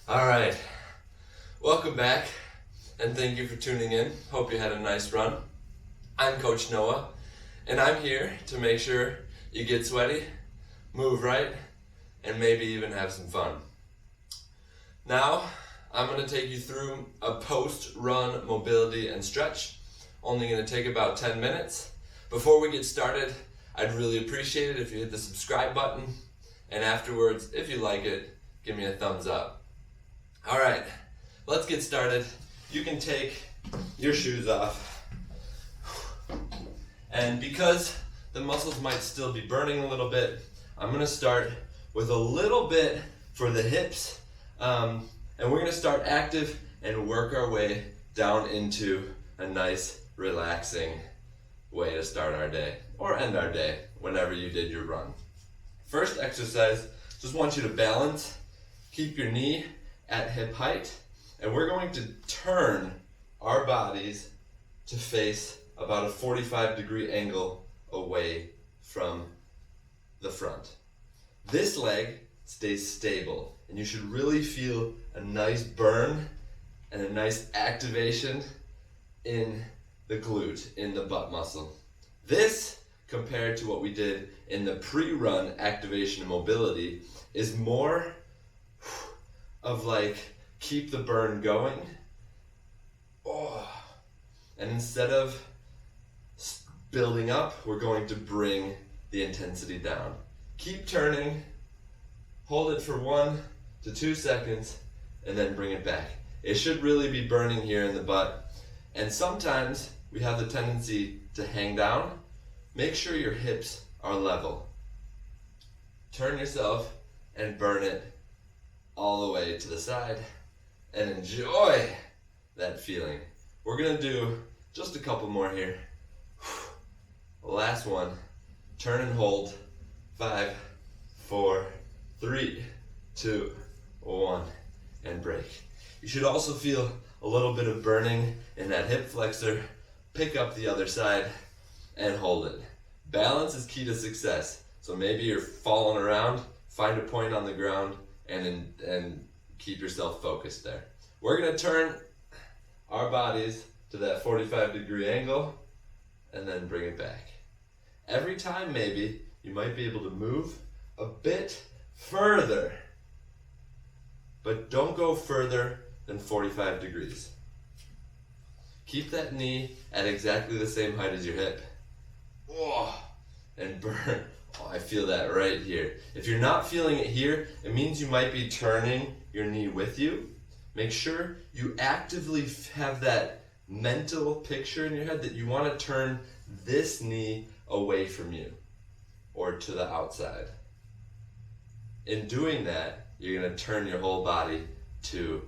Alright, welcome back and thank you for tuning in. Hope you had a nice run. I'm Coach Noah and I'm here to make sure you get sweaty, move right, and maybe even have some fun. Now, I'm going to take you through a post-run mobility and stretch. Only going to take about 10 minutes. Before we get started, I'd really appreciate it if you hit the subscribe button, and afterwards, if you like it, give me a thumbs up. Alright, let's get started. You can take your shoes off. And because the muscles might still be burning a little bit, I'm going to start with a little bit for the hips. And we're going to start active and work our way down into a nice, relaxing way to start our day or end our day whenever you did your run. First exercise, just want you to balance, keep your knee at hip height, and we're going to turn our bodies to face about a 45-degree angle away from the front. This leg stays stable, and you should really feel a nice burn and a nice activation in the glute, in the butt muscle. This, compared to what we did in the pre-run activation and mobility, is more of like, keep the burn going. And instead of building up, we're going to bring the intensity down. Keep turning, hold it for 1 to 2 seconds, and then bring it back. It should really be burning here in the butt. And sometimes we have the tendency to hang down. Make sure your hips are level. Turn yourself and burn it all the way to the side and enjoy that feeling. We're gonna do just a couple more here. Last one, turn and hold. 5, 4, 3, 2, 1, and break. You should also feel a little bit of burning in that hip flexor. Pick up the other side and hold it. Balance is key to success. So maybe you're falling around, find a point on the ground and keep yourself focused there. We're gonna turn our bodies to that 45-degree angle and then bring it back. Every time maybe you might be able to move a bit further, but don't go further than 45 degrees. Keep that knee at exactly the same height as your hip. And burn. I feel that right here. If you're not feeling it here, it means you might be turning your knee with you. Make sure you actively have that mental picture in your head that you want to turn this knee away from you or to the outside. In doing that, you're going to turn your whole body to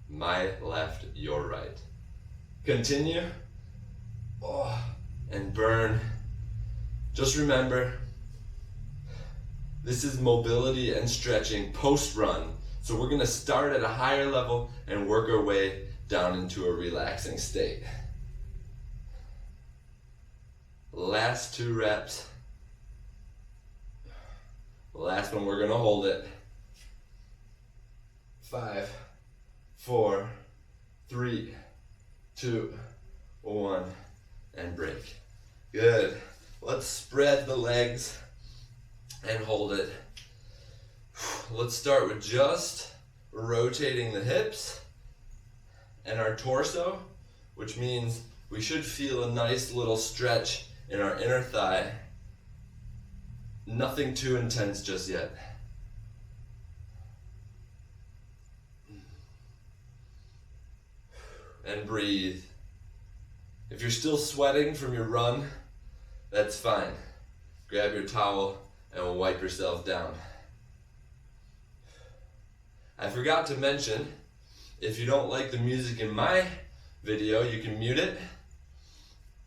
my left, your right. Continue. And burn. Just remember, this is mobility and stretching post-run. So we're going to start at a higher level and work our way down into a relaxing state. Last 2 reps. Last one, we're going to hold it. 5, 4, 3, 2, 1, and break. Good. Let's spread the legs and hold it. Let's start with just rotating the hips and our torso, which means we should feel a nice little stretch in our inner thigh. Nothing too intense just yet. And breathe. If you're still sweating from your run, that's fine. Grab your towel and wipe yourself down. I forgot to mention, if you don't like the music in my video, you can mute it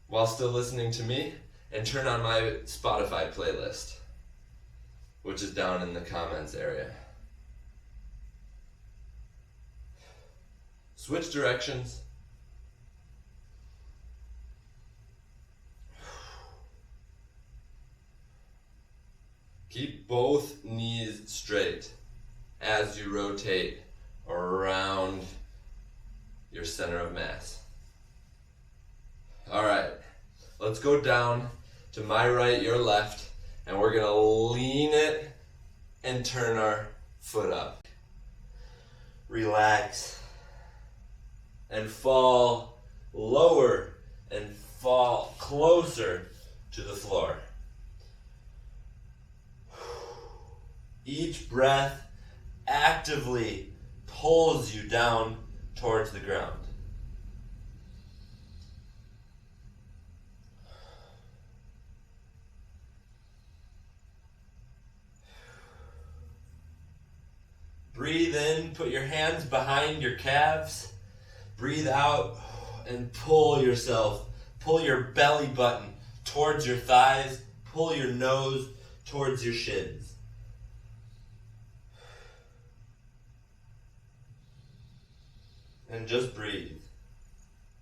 while still listening to me and turn on my Spotify playlist, which is down in the comments area. Switch directions. Keep both knees straight as you rotate around your center of mass. All right, let's go down to my right, your left, and we're gonna lean it and turn our foot up. Relax and fall lower and fall closer to the floor. Each breath actively pulls you down towards the ground. Breathe in, put your hands behind your calves. Breathe out and pull yourself. Pull your belly button towards your thighs. Pull your nose towards your shins. And just breathe.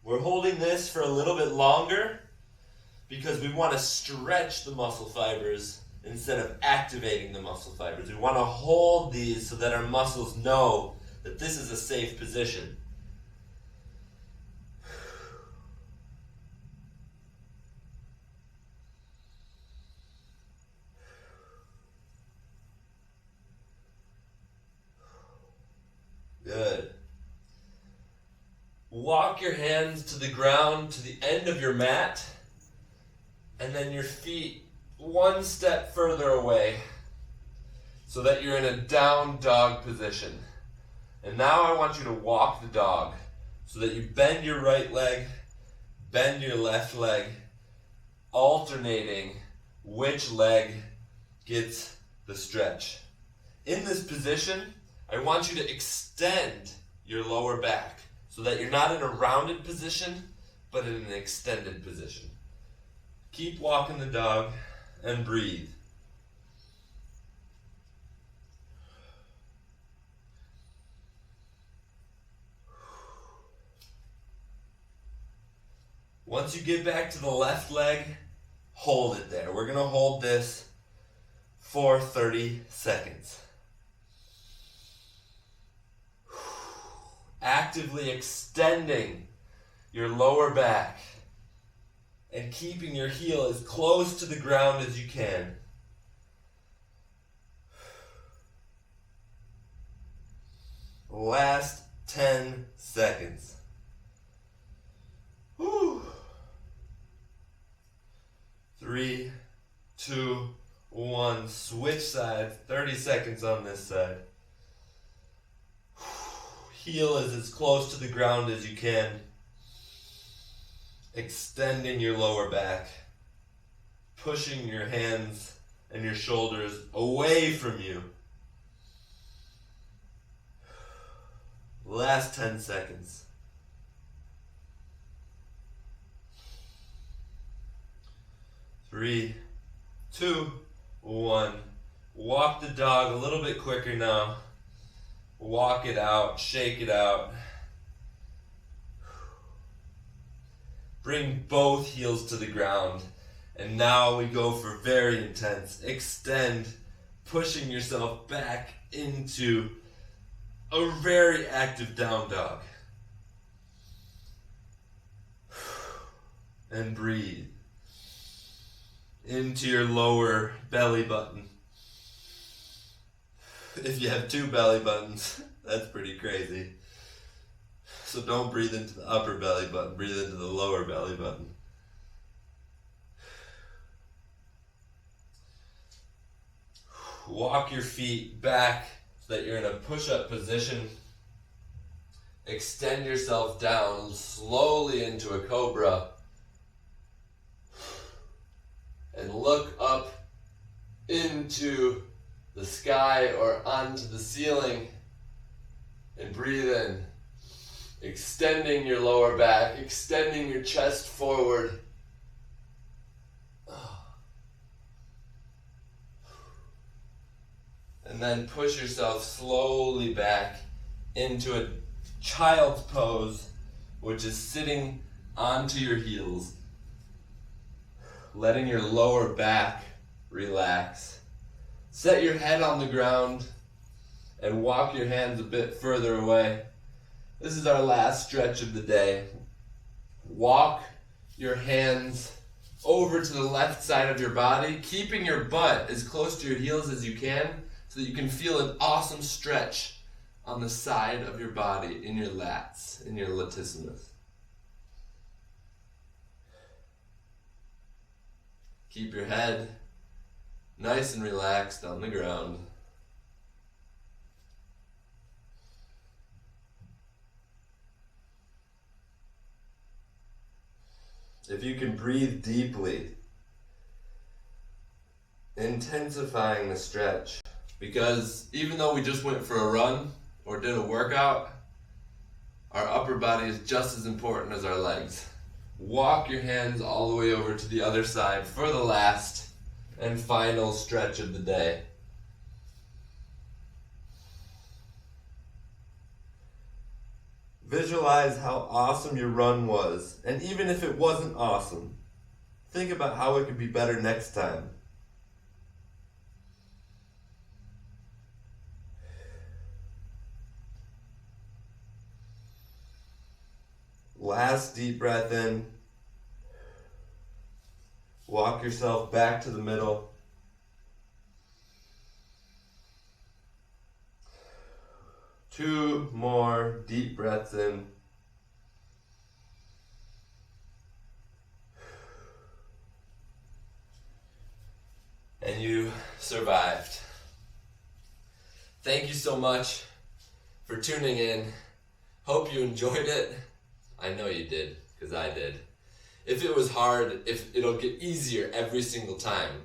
We're holding this for a little bit longer because we want to stretch the muscle fibers instead of activating the muscle fibers. We want to hold these so that our muscles know that this is a safe position. Good. Walk your hands to the ground, to the end of your mat, and then your feet one step further away so that you're in a down dog position. And now I want you to walk the dog so that you bend your right leg, bend your left leg, alternating which leg gets the stretch. In this position, I want you to extend your lower back so that you're not in a rounded position, but in an extended position. Keep walking the dog and breathe. Once you get back to the left leg, hold it there. We're going to hold this for 30 seconds. Actively extending your lower back and keeping your heel as close to the ground as you can. Last 10 seconds. Whew. 3, 2, 1. Switch sides. 30 seconds on this side. Heel is as close to the ground as you can. Extending your lower back. Pushing your hands and your shoulders away from you. Last 10 seconds. 3, 2, 1. Walk the dog a little bit quicker now. Walk it out, shake it out. Bring both heels to the ground. And now we go for very intense. Extend, pushing yourself back into a very active down dog. And breathe into your lower belly button. If you have 2 belly buttons, that's pretty crazy. So don't breathe into the upper belly button, breathe into the lower belly button. Walk your feet back so that you're in a push-up position. Extend yourself down slowly into a cobra. And look up into the sky or onto the ceiling. And breathe in. Extending your lower back, extending your chest forward. And then push yourself slowly back into a child's pose, which is sitting onto your heels. Letting your lower back relax. Set your head on the ground and walk your hands a bit further away. This is our last stretch of the day. Walk your hands over to the left side of your body, keeping your butt as close to your heels as you can so that you can feel an awesome stretch on the side of your body, in your lats, in your latissimus. Keep your head nice and relaxed on the ground. If you can breathe deeply, intensifying the stretch, because even though we just went for a run or did a workout, our upper body is just as important as our legs. Walk your hands all the way over to the other side for the last and final stretch of the day. Visualize how awesome your run was, and even if it wasn't awesome, think about how it could be better next time. Last deep breath in. Walk yourself back to the middle. Two more deep breaths in. And you survived. Thank you so much for tuning in. Hope you enjoyed it. I know you did, because I did. If it was hard, it'll get easier every single time,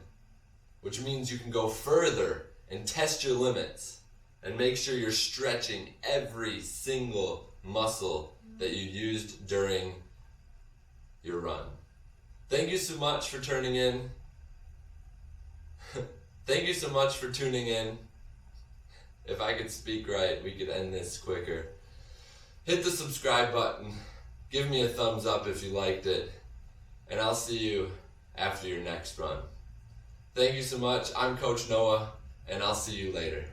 which means you can go further and test your limits and make sure you're stretching every single muscle that you used during your run. Thank you so much for tuning in. Thank you so much for tuning in. If I could speak right, we could end this quicker. Hit the subscribe button. Give me a thumbs up if you liked it. And I'll see you after your next run. Thank you so much. I'm Coach Noah, and I'll see you later.